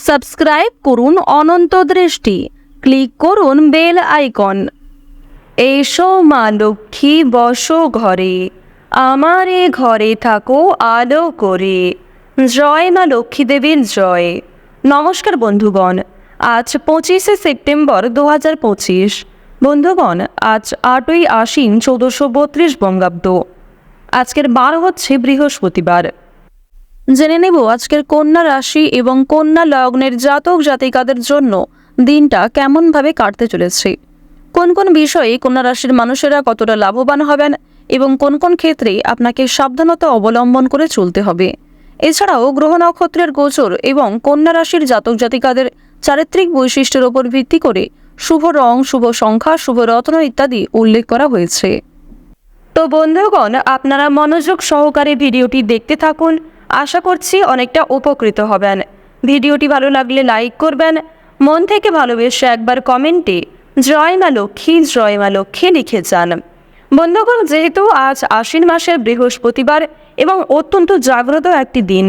Subscribe করুন অনন্ত দৃষ্টি, click করুন বেল আইকন। এসো মা লক্ষ্মী বসো ঘরে, আমার এ ঘরে থাকো আলো করে। জয় মা লক্ষ্মী দেবীর জয়। নমস্কার বন্ধুগণ, আজ 25শে সেপ্টেম্বর 2025। বন্ধুগণ, আজ 8ই আশ্বিন 1432 বঙ্গাব্দ। আজকের বার হচ্ছে বৃহস্পতিবার। জেনে নেব আজকের কন্যা রাশি এবং কন্যা লগ্নের জাতক জাতিকাদের জন্য দিনটা কেমনভাবে কাটতে চলেছে, কোন কোন বিষয়ে কন্যা রাশির মানুষেরা কতটা লাভবান হবেন এবং কোন কোন ক্ষেত্রে আপনাকে সাবধানতা অবলম্বন করে চলতে হবে। এছাড়াও গ্রহ নক্ষত্রের গোচর এবং কন্যা রাশির জাতক জাতিকাদের চারিত্রিক বৈশিষ্ট্যের উপর ভিত্তি করে শুভ রং, শুভ সংখ্যা, শুভ রত্ন ইত্যাদি উল্লেখ করা হয়েছে। তো বন্ধুগণ, আপনারা মনোযোগ সহকারে ভিডিওটি দেখতে থাকুন। আশা করছি অনেকটা উপকৃত হবেন। ভিডিওটি ভালো লাগলে লাইক করবেন, মন থেকে ভালোবেসে একবার কমেন্টে জয় মা লক্ষ্মী, জয় মা লক্ষ্মী লিখে যান। বন্ধুগণ, যেহেতু আজ আশ্বিন মাসের বৃহস্পতিবার এবং অত্যন্ত জাগ্রত একটি দিন,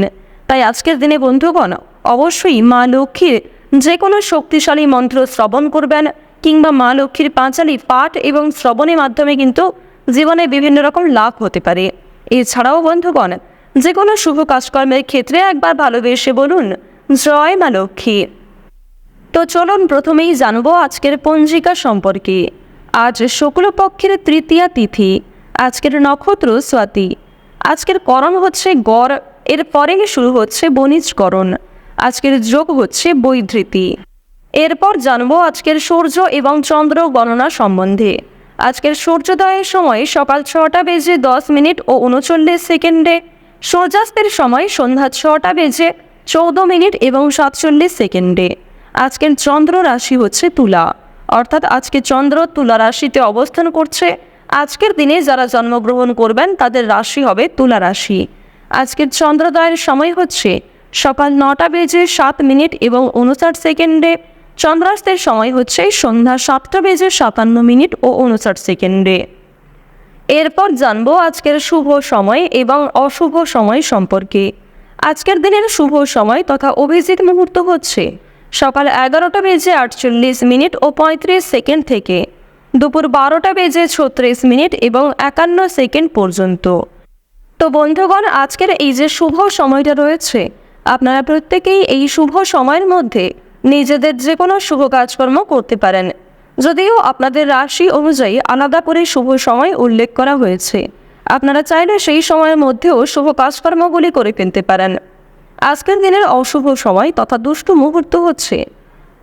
তাই আজকের দিনে বন্ধুগণ অবশ্যই মা লক্ষ্মীর যে কোনো শক্তিশালী মন্ত্র শ্রবণ করবেন, কিংবা মা লক্ষ্মীর পাঁচালী পাঠ এবং শ্রবণের মাধ্যমে কিন্তু জীবনে বিভিন্ন রকম লাভ হতে পারে। এছাড়াও বন্ধুগণ, যে কোনো শুভ কাজকর্মের ক্ষেত্রে একবার ভালোবেসে বলুন জয় মা লক্ষ্মী। তো চলুন প্রথমেই জানবো আজকের পঞ্জিকা সম্পর্কে। আজ শুক্লপক্ষের তৃতীয়া তিথি, আজকের নক্ষত্র স্বাতি, আজকের করণ হচ্ছে গড়, এর পরে শুরু হচ্ছে বণিজকরণ, আজকের যোগ হচ্ছে বৈধৃতি। এরপর জানবো আজকের সূর্য এবং চন্দ্র গণনা সম্বন্ধে। আজকের সূর্যোদয়ের সময় সকাল 6টা বেজে 10 মিনিট ও 39 সেকেন্ডে, সূর্যাস্তের সময় সন্ধ্যা 6টা বেজে 14 মিনিট এবং 47 সেকেন্ডে। আজকের চন্দ্র রাশি হচ্ছে তুলা, অর্থাৎ আজকে চন্দ্র তুলা রাশিতে অবস্থান করছে। আজকের দিনে যারা জন্মগ্রহণ করবেন তাদের রাশি হবে তুলা রাশি। আজকের চন্দ্রোদয়ের সময় হচ্ছে সকাল 9টা বেজে 7 মিনিট এবং 59 সেকেন্ডে। চন্দ্রাস্তের সময় হচ্ছে সন্ধ্যা 7টা বেজে 57 মিনিট ও 59 সেকেন্ডে। এরপর জানবো আজকের শুভ সময় এবং অশুভ সময় সম্পর্কে। আজকের দিনের শুভ সময় তথা অভিজিৎ মুহূর্ত হচ্ছে সকাল 11টা বেজে 48 মিনিট ও 35 সেকেন্ড থেকে দুপুর 12টা বেজে 36 মিনিট এবং 51 সেকেন্ড পর্যন্ত। তো বন্ধুগণ, আজকের এই যে শুভ সময়টা রয়েছে, আপনারা প্রত্যেকেই এই শুভ সময়ের মধ্যে নিজেদের যে কোনো শুভ কাজকর্ম করতে পারেন, যদিও আপনাদের রাশি অনুযায়ী আলাদা করে শুভ সময় উল্লেখ করা হয়েছে। আপনারা চাইলে সেই সময়ের মধ্যেও শুভ কাজকর্মগুলি করে ফেলতে পারেন। আজকের দিনের অশুভ সময় তথা দুষ্টু মুহূর্ত হচ্ছে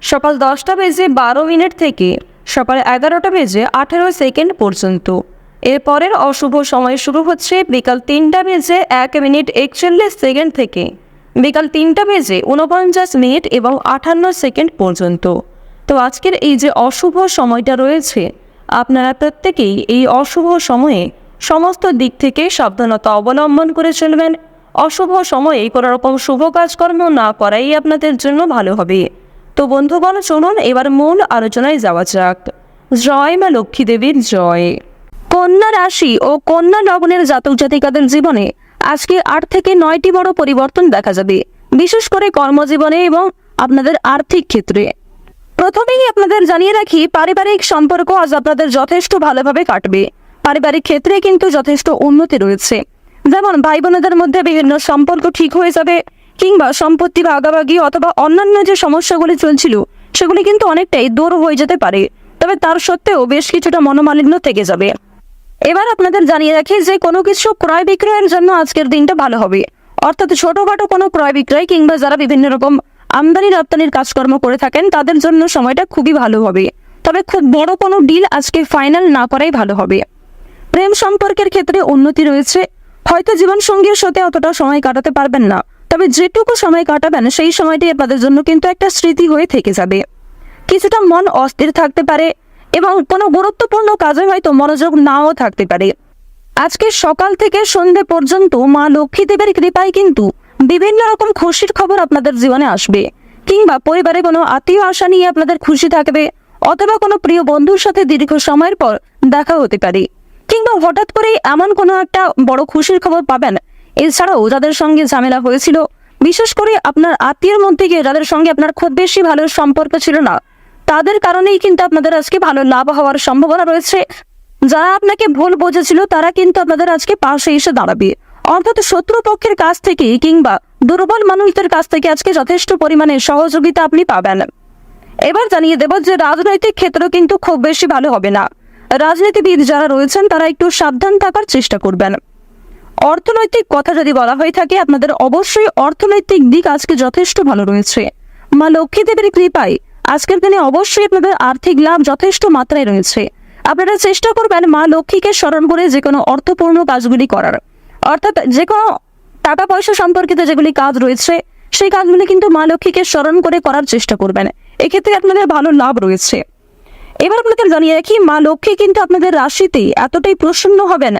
সকাল 10টা বেজে 12 মিনিট থেকে সকাল 11টা বেজে 18 সেকেন্ড পর্যন্ত। এরপরের অশুভ সময় শুরু হচ্ছে বিকাল 3টা বেজে 1 মিনিট 41 সেকেন্ড থেকে বিকাল 3টা বেজে 49 মিনিট এবং 58 সেকেন্ড পর্যন্ত। তো আজকের এই যে অশুভ সময়টা রয়েছে, আপনারা প্রত্যেকেই এই অশুভ সময়ে সমস্ত দিক থেকে সাবধানতা অবলম্বন করে চলবেন। অশুভ সময়ে কোনো রকম শুভ কাজকর্ম না করাই আপনাদের জন্য ভালো হবে। তো বন্ধুগণ, চলুন এবার মূল আলোচনায় যাওয়া যাক। জয় মা লক্ষ্মী দেবীর জয়। কন্যা রাশি ও কন্যা লগ্নের জাতক জাতিকাদের জীবনে আজকে 8 থেকে 9টি বড় পরিবর্তন দেখা যাবে, বিশেষ করে কর্মজীবনে এবং আপনাদের আর্থিক ক্ষেত্রে। প্রথমেই আপনাদের জানিয়ে রাখি, পারিবারিক সম্পর্ক আজ আপনাদের যথেষ্ট ভালোভাবে কাটবে। পারিবারিক ক্ষেত্রে কিন্তু যথেষ্ট উন্নতি রয়েছে, যেমন ভাই বোনেদের মধ্যে বিভিন্ন সম্পর্ক ঠিক হয়ে যাবে, কিংবা সম্পত্তি ভাগাভাগি অথবা অন্যান্য যে সমস্যাগুলি চলছিল সেগুলি কিন্তু অনেকটাই দূর হয়ে যেতে পারে। তবে তার সত্ত্বেও বেশ কিছুটা মনোমালিন্য থেকে যাবে। এবার আপনাদের জানিয়ে রাখি যে কোনো কিছু ক্রয় বিক্রয়ের জন্য আজকের দিনটা ভালো হবে, অর্থাৎ ছোটখাটো কোনো ক্রয় বিক্রয় কিংবা যারা বিভিন্ন রকম আমদানি রপ্তানির কাজকর্ম করে থাকেন তাদের জন্য সময়টা খুবই ভালো হবে। তবে খুব বড় কোনো ডিল আজকে ফাইনাল না করাই ভালো হবে। প্রেম সম্পর্কের ক্ষেত্রে উন্নতি রয়েছে। হয়তো জীবনসঙ্গীর সাথে অতটা সময় কাটাতে পারবেন না, তবে যেটুকু সময় কাটাবেন সেই সময়টি আপনাদের জন্য কিন্তু একটা স্মৃতি হয়ে থেকে যাবে। কিছুটা মন অস্থির থাকতে পারে এবং কোনো গুরুত্বপূর্ণ কাজে হয়তো মনোযোগ নাও থাকতে পারে। আজকে সকাল থেকে সন্ধে পর্যন্ত মা লক্ষ্মী দেবীর কৃপায় কিন্তু বিভিন্ন রকম খুশির খবর আপনাদের জীবনে আসবে, কিংবা পরিবারে কোনো আত্মীয় আশা নিয়ে আপনাদের খুশি থাকবে, অথবা কোনো প্রিয় বন্ধুর সাথে দীর্ঘ সময়ের পর দেখা হতে পারে, কিংবা হঠাৎ করেই এমন কোনো একটা বড় খুশির খবর পাবেন। এছাড়াও যাদের সঙ্গে ঝামেলা হয়েছিল বিশেষ করে আপনার আত্মীয়ের মধ্যে গিয়ে যাদের সঙ্গে আপনার খুব বেশি ভালো সম্পর্ক ছিল না, তাদের কারণেই কিন্তু আপনাদের আজকে ভালো লাভ হওয়ার সম্ভাবনা রয়েছে। যারা আপনাকে ভুল বুঝেছিল তারা কিন্তু আপনাদের আজকে পাশে এসে দাঁড়াবে। অর্থাৎ শত্রুপক্ষের কাছ থেকে কিংবা দুর্বল মানুষদের কাছ থেকে আজকে যথেষ্ট পরিমাণে সহযোগিতা আপনি পাবেন। এবার জানিয়ে দেব যে রাজনৈতিক ক্ষেত্র কিন্তু খুব বেশি ভালো হবে না। রাজনীতিবিদ যারা রয়েছেন তারা একটু সাবধান থাকার চেষ্টা করবেন। অর্থনৈতিক কথা যদি বলা হয়ে থাকে, আপনাদের অবশ্যই অর্থনৈতিক দিক আজকে যথেষ্ট ভালো রয়েছে। মা লক্ষ্মী দেবীর কৃপায় আজকের দিনে অবশ্যই আপনাদের আর্থিক লাভ যথেষ্ট মাত্রায় রয়েছে। আপনারা চেষ্টা করবেন মা লক্ষ্মীকে স্মরণ করে যে কোনো অর্থপূর্ণ কাজগুলি করার, অর্থাৎ যে কোনো টাকা পয়সা সম্পর্কিত যেগুলি কাজ রয়েছে সেই কাজগুলি কিন্তু মা লক্ষ্মীকে স্মরণ করে করার চেষ্টা করবেন। এক্ষেত্রে আপনাদের ভালো লাভ রয়েছে। এবার আপনাদের জানিয়ে রাখি, মা লক্ষ্মী কিন্তু আপনাদের রাশিতে এতটাই প্রসন্ন হবেন,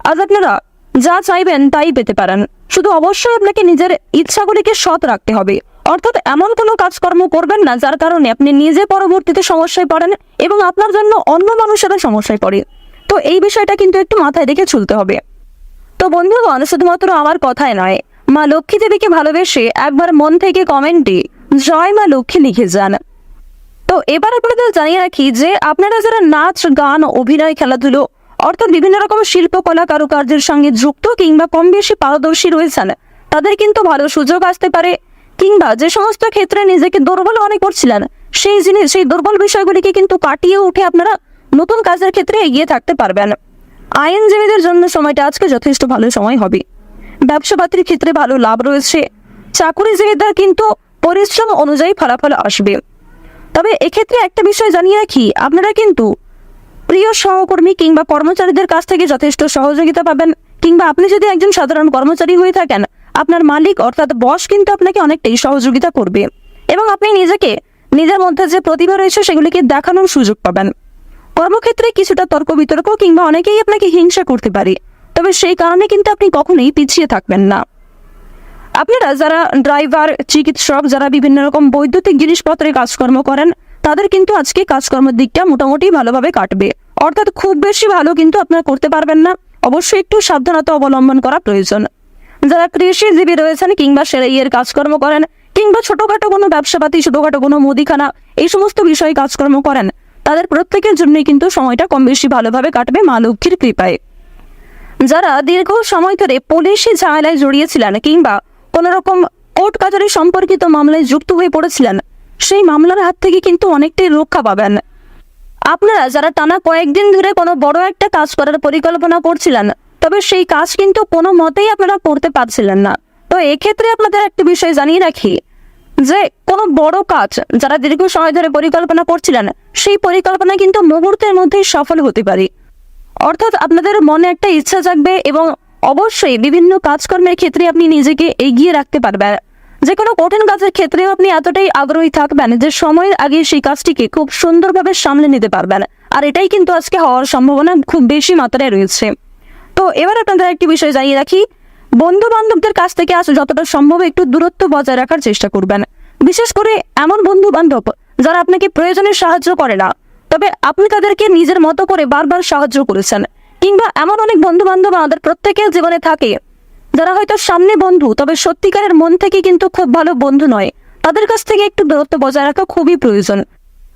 আজ আপনারা যা চাইবেন তাই পেতে পারেন। শুধু অবশ্যই আপনাকে নিজের ইচ্ছাগুলিকে সৎ রাখতে হবে, অর্থাৎ এমন কোনো কাজকর্ম করবেন না যার কারণে আপনি নিজে পরবর্তীতে সমস্যায় পড়েন এবং আপনার জন্য অন্য মানুষেরা সমস্যায় পড়ে। তো এই বিষয়টা কিন্তু একটু মাথায় রেখে চলতে হবে। তো বন্ধুগণ, শুধুমাত্র আমার কথায় নয়, মা লক্ষ্মী দেবীকে ভালোবেসে একবার মন থেকে কমেন্টে জয় মা লক্ষ্মী লিখে যান। তো এবার আপনাদের জানিয়ে রাখি যে আপনারা যারা নাচ, গান, অভিনয়, খেলাধুলো অর্থাৎ বিভিন্ন রকম শিল্পকলা কারুকার্যের সঙ্গে যুক্ত কিংবা কম বেশি পারদর্শী রয়েছেন, তাদের কিন্তু ভালো সুযোগ আসতে পারে। কিংবা যে সমস্ত ক্ষেত্রে নিজেকে দুর্বল মনে করছিলেন সেই দুর্বল বিষয়গুলিকে কিন্তু কাটিয়ে উঠে আপনারা নতুন কাজের ক্ষেত্রে এগিয়ে থাকতে পারবেন। আইনজীবীদের জন্য সময়টা আজকে যথেষ্ট ভালো সময় হবে। ব্যবসা পাতির ক্ষেত্রে ভালো লাভ রয়েছে। চাকুরিজীবীদের কিন্তু পরিশ্রম অনুযায়ী ফলাফল আসবে। তবে এক্ষেত্রে একটা বিষয় জানিয়ে রাখি, আপনারা কিন্তু প্রিয় সহকর্মী কিংবা কর্মচারীদের কাছ থেকে যথেষ্ট সহযোগিতা পাবেন। কিংবা আপনি যদি একজন সাধারণ কর্মচারী হয়ে থাকেন, আপনার মালিক অর্থাৎ বস কিন্তু আপনাকে অনেকটাই সহযোগিতা করবে এবং আপনি নিজের মধ্যে যে প্রতিভা রয়েছে সেগুলিকে দেখানোর সুযোগ পাবেন। কর্মক্ষেত্রে কিছুটা তর্ক বিতর্ক কিংবা অনেকেই আপনাকে হিংসা করতে পারে, তবে সেই কারণে কিন্তু আপনি কখনোই পিছিয়ে থাকবেন না। আপনারা যারা ড্রাইভার, চিকিৎসক, যারা বিভিন্ন রকম বৈদ্যুতিক জিনিসপত্রের কাজকর্ম করেন, তাদের কিন্তু আজকে কাজকর্মের দিকটা মোটামুটি ভালোভাবে কাটবে। অর্থাৎ খুব বেশি ভালো কিন্তু আপনারা করতে পারবেন না, অবশ্যই একটু সাবধানতা অবলম্বন করা প্রয়োজন। যারা কৃষিজীবী রয়েছেন কিংবা সেলাইয়ের কাজকর্ম করেন কিংবা ছোটখাটো কোনো ব্যবসাপাতি, ছোটখাটো কোনো মুদিখানা, এই সমস্ত বিষয়ে কাজকর্ম করেন, তাদের প্রত্যেকের জন্যই কিন্তু সময়টা কম বেশি ভালোভাবে কাটবে মা লক্ষ্মীর কৃপায়। যারা দীর্ঘ সময় ধরে পুলিশি ঝামেলায় জড়িয়েছিলেন কিংবা কোনো রকম কোর্ট কাচারি সম্পর্কিত মামলায় যুক্ত হয়ে পড়েছিলেন, সেই মামলার হাত থেকে কিন্তু অনেকটাই রক্ষা পাবেন। আপনারা যারা টানা কয়েকদিন ধরে কোনো বড় একটা কাজ করার পরিকল্পনা করছিলেন, তবে সেই কাজ কিন্তু কোনো মতেই আপনারা করতে পারছিলেন না, তো এক্ষেত্রে আপনাদের একটা বিষয় জানিয়ে রাখি যে কোনো বড় কাজ যারা দীর্ঘ সময় ধরে পরিকল্পনা করছিলেন, সেই পরিকল্পনা কিন্তু মুহূর্তের মধ্যেই সফল হতে পারে। অর্থাৎ আপনাদের মনে একটা ইচ্ছা জাগবে এবং অবশ্যই বিভিন্ন কাজকর্মের ক্ষেত্রে আপনি নিজেকে এগিয়ে রাখতে পারবেন। যে কোনো কঠিন কাজের ক্ষেত্রেও আপনি এতটাই আগ্রহী থাকবেন যে সময়ের আগে সেই কাজটিকে খুব সুন্দরভাবে সামলে নিতে পারবেন, আর এটাই কিন্তু আজকে হওয়ার সম্ভাবনা খুব বেশি মাত্রায় রয়েছে। তো এবার আপনাদের একটি বিষয় জানিয়ে রাখি, বন্ধু বান্ধবদের কাছ থেকে আজ যতটা সম্ভব একটু দূরত্ব বজায় রাখার চেষ্টা করবেন। বিশেষ করে এমন বন্ধু বান্ধব যারা আপনাকে প্রয়োজনে সাহায্য করে না, তবে আপনি তাদেরকে নিজের মতো করে বারবার সাহায্য করেছেন। কিংবা এমন অনেক বন্ধু বান্ধব আমাদের প্রত্যেকের জীবনে থাকে যারা হয়তো সামনে বন্ধু, তবে সত্যিকারের মন থেকে কিন্তু খুব ভালো বন্ধু নয়। তাদের কাছ থেকে একটু দূরত্ব বজায় রাখা খুবই প্রয়োজন,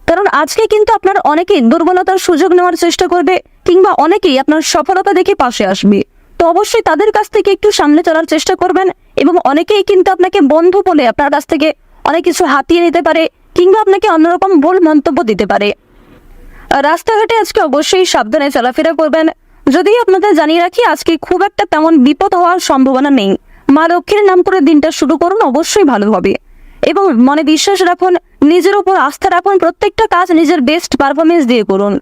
কারণ আজকে কিন্তু আপনার অনেকেই দুর্বলতার সুযোগ নেওয়ার চেষ্টা করবে কিংবা অনেকেই আপনার সফলতা দেখে পাশে আসবে। তো অবশ্যই তাদের কাছ থেকে একটু সামনে চলার চেষ্টা করবেন এবং অনেকেই কিন্তু আপনাকে বন্ধু বলে আপনার কাছ থেকে অনেক কিছু হাতিয়ে নিতে পারে কিংবা আপনাকে অন্যরকম ভুল মন্তব্য দিতে পারে। রাস্তাঘাটে আজকে অবশ্যই সাবধানে চলাফেরা করবেন। যদি আপনাদের জানিয়ে রাখি, আজকে খুব একটা তেমন বিপদ হওয়ার সম্ভাবনা নেই। মা লক্ষ্মীর নাম করে দিনটা শুরু করুন, অবশ্যই ভালো হবে এবং মনে বিশ্বাস রাখুন, নিজের উপর আস্থা রাখুন, প্রত্যেকটা কাজ নিজের বেস্ট পারফরমেন্স দিয়ে করুন।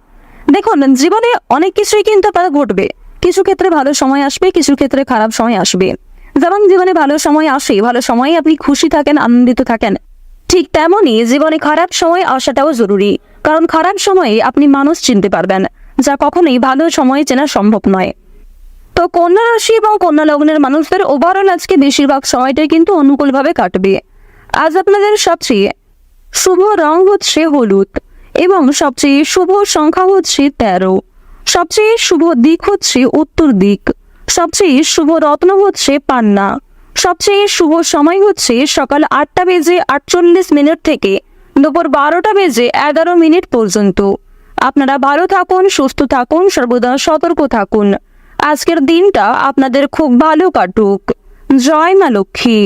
দেখুন, জীবনে অনেক কিছুই কিন্তু আপনার ঘটবে। কিছু ক্ষেত্রে ভালো সময় আসবে, কিছু ক্ষেত্রে খারাপ সময় আসবে। যেমন জীবনে ভালো সময় আসে, ভালো সময়ে আপনি খুশি থাকেন, আনন্দিত থাকেন, ঠিক তেমনই জীবনে খারাপ সময় আসাটাও জরুরি, কারণ খারাপ সময়ে আপনি মানুষ চিনতে পারবেন, যা কখনোই ভালো সময়ে চেনা সম্ভব নয়। তো কন্যা রাশি এবং কন্যা লগ্নের মানুষদের ওভারঅল আজকে বেশিরভাগ সময়টাই কিন্তু অনুকূলভাবে কাটবে। আজ আপনাদের সবচেয়ে শুভ রং হচ্ছে হলুদ এবং সবচেয়ে শুভ সংখ্যা হচ্ছে 13। সবচেয়ে শুভ দিক হচ্ছে উত্তর দিক। সবচেয়ে শুভ রত্ন হচ্ছে পান্না। সবচেয়ে শুভ সময় হচ্ছে সকাল 8:48 থেকে দুপুর 12:11 পর্যন্ত। আপনারা ভালো থাকুন, সুস্থ থাকুন, সর্বদা সতর্ক থাকুন। আজকের দিনটা আপনাদের খুব ভালো কাটুক। জয় মা লক্ষ্মী।